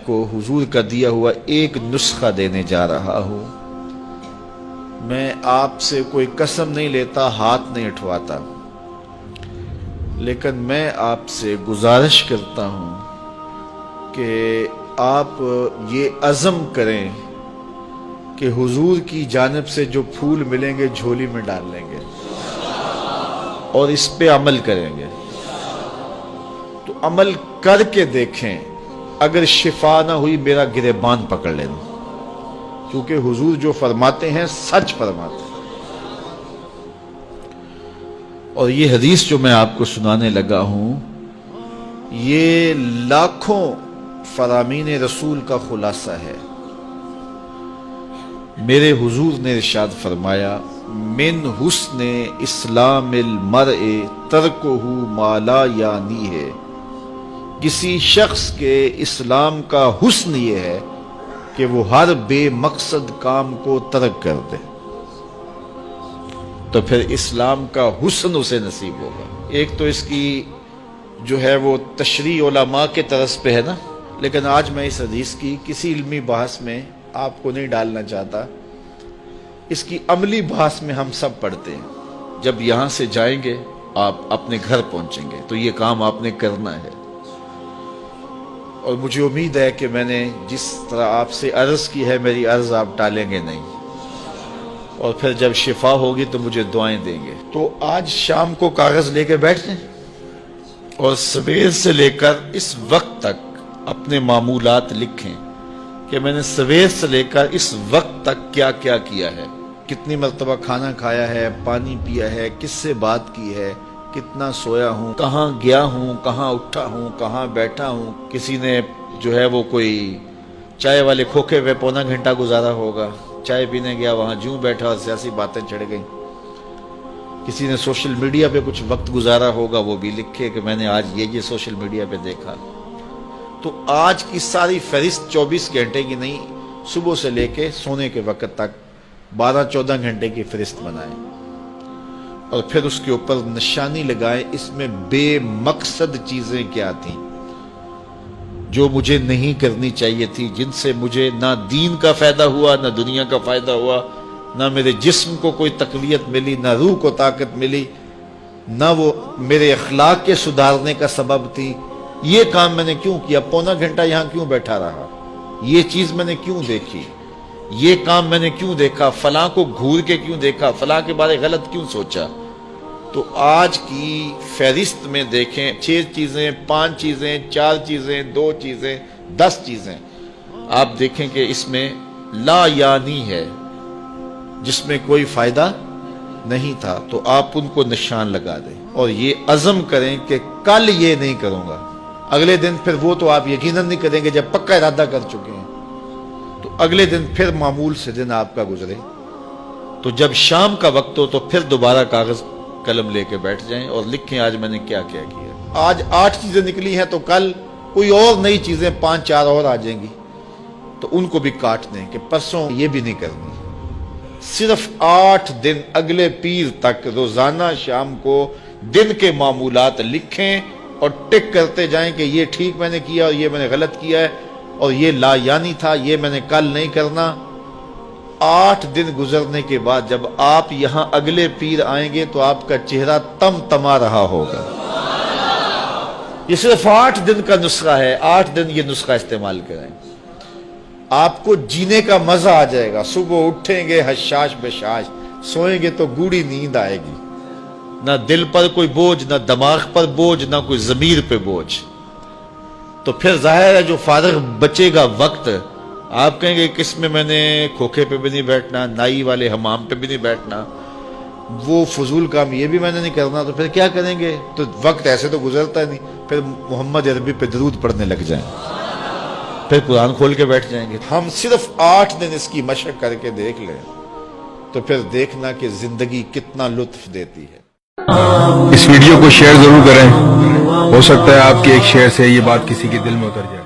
کو हुजूर का दिया हुआ एक नुस्खा देने जा रहा हूँ। मैं आपसे कोई कसम नहीं लेता, हाथ नहीं उठवाता, लेकिन मैं आपसे गुजारिश करता हूँ कि आप ये अज़म करें कि हुजूर की जानिब से जो फूल मिलेंगे झोली में डाल लेंगे और इस पे अमल करेंगे। तो अमल करके देखें, अगर शिफा ना हुई मेरा गिरेबान पकड़ लेना, क्योंकि हुजूर जो फरमाते हैं सच फरमाते हैं। और ये हदीस जो मैं आपको सुनाने लगा हूं, ये लाखों फरामीन रसूल का खुलासा है। मेरे हुजूर ने इरशाद फरमाया, मिन हुस्ने इस्लामिल मरए तरकुहु मा ला यानी है। किसी शख्स के इस्लाम का हुस्न ये है कि वो हर बेमकसद काम को तर्क कर दे, तो फिर इस्लाम का हुस्न उसे नसीब होगा। एक तो इसकी जो है वो तशरीह उलमा के तरस पे है ना, लेकिन आज मैं इस हदीस की किसी इल्मी बहस में आपको नहीं डालना चाहता। इसकी अमली बहस में हम सब पढ़ते हैं। जब यहाँ से जाएंगे आप अपने घर पहुंचेंगे तो ये काम आपने करना है। और मुझे उम्मीद है कि मैंने जिस तरह आपसे अर्ज़ की है, मेरी अर्ज़ आप टालेंगे नहीं, और फिर जब शिफा होगी तो मुझे दुआएं देंगे। तो आज शाम को कागज़ लेके बैठ जाएं और सवेर से लेकर इस वक्त तक अपने मामूलात लिखें कि मैंने सवेर से लेकर इस वक्त तक क्या क्या किया है, कितनी मरतबा खाना खाया है, पानी पिया है, किससे बात की है, कितना सोया हूँ, कहाँ गया हूँ, कहाँ उठा हूँ, कहाँ बैठा हूँ। किसी ने जो है वो कोई चाय वाले खोखे पे पौना घंटा गुजारा होगा, चाय पीने गया, वहाँ जूं बैठा और सियासी बातें चढ़ गई। किसी ने सोशल मीडिया पे कुछ वक्त गुजारा होगा, वो भी लिखे कि मैंने आज ये सोशल मीडिया पे देखा। तो आज की सारी फहरिस्त 24 घंटे की नहीं, सुबह से लेके सोने के वक्त तक 12-14 घंटे की फहरिस्त बनाएं और फिर उसके ऊपर निशानी लगाएं, इसमें बेमकसद चीजें क्या थी जो मुझे नहीं करनी चाहिए थी, जिनसे मुझे ना दीन का फायदा हुआ, ना दुनिया का फायदा हुआ, ना मेरे जिस्म को कोई तकवीयत मिली, ना रूह को ताकत मिली, ना वो मेरे अखलाक के सुधारने का सबब थी। ये काम मैंने क्यों किया, पौना घंटा यहाँ क्यों बैठा रहा, ये चीज मैंने क्यों देखी, ये काम मैंने क्यों देखा, फलां को घूर के क्यों देखा, फलां के बारे गलत क्यों सोचा। तो आज की फहरिस्त में देखें 6 चीजें, 5 चीजें, 4 चीजें, 2 चीजें, 10 चीजें, आप देखें कि इसमें ला यानी है, जिसमें कोई फायदा नहीं था, तो आप उनको निशान लगा दें और ये अज़म करें कि कल ये नहीं करूंगा। अगले दिन फिर वो तो आप यकीनन नहीं करेंगे जब पक्का इरादा कर चुके हैं, तो अगले दिन फिर मामूल से दिन आपका गुजरे। तो जब शाम का वक्त हो तो फिर दोबारा कागज कलम लेके बैठ जाएं और लिखें आज मैंने क्या क्या किया। आज 8 चीजें निकली हैं तो कल कोई और नई चीजें 5-4 और आ जाएंगी, तो उनको भी काट दें कि परसों ये भी नहीं करनी। सिर्फ 8 दिन अगले पीर तक रोजाना शाम को दिन के मामूलात लिखें और टिक करते जाएं कि ये ठीक मैंने किया और ये मैंने गलत किया है और ये लायानी था, ये मैंने कल नहीं करना। 8 दिन गुजरने के बाद जब आप यहां अगले पीर आएंगे तो आपका चेहरा तमा रहा होगा। ये सिर्फ 8 दिन का नुस्खा है, 8 दिन ये नुस्खा इस्तेमाल करें, आपको जीने का मजा आ जाएगा। सुबह उठेंगे हशाश बेशाश, सोएंगे तो गूढ़ी नींद आएगी, ना दिल पर कोई बोझ, ना दिमाग पर बोझ, ना कोई ज़मीर पे बोझ। तो फिर जाहिर है जो फारिग बचेगा वक्त, आप कहेंगे किस में मैंने खोखे पे भी नहीं बैठना, नाई वाले हमाम पे भी नहीं बैठना, वो फजूल काम ये भी मैंने नहीं करना, तो फिर क्या करेंगे। तो वक्त ऐसे तो गुजरता नहीं, फिर मोहम्मद अरबी पे दरूद पढ़ने लग जाएं, फिर कुरान खोल के बैठ जाएंगे। हम सिर्फ 8 दिन इसकी मशक करके देख लें तो फिर देखना कि जिंदगी कितना लुत्फ देती है। इस वीडियो को शेयर जरूर करें, हो सकता है आपके एक शेयर से ये बात किसी के दिल में उतर जाए।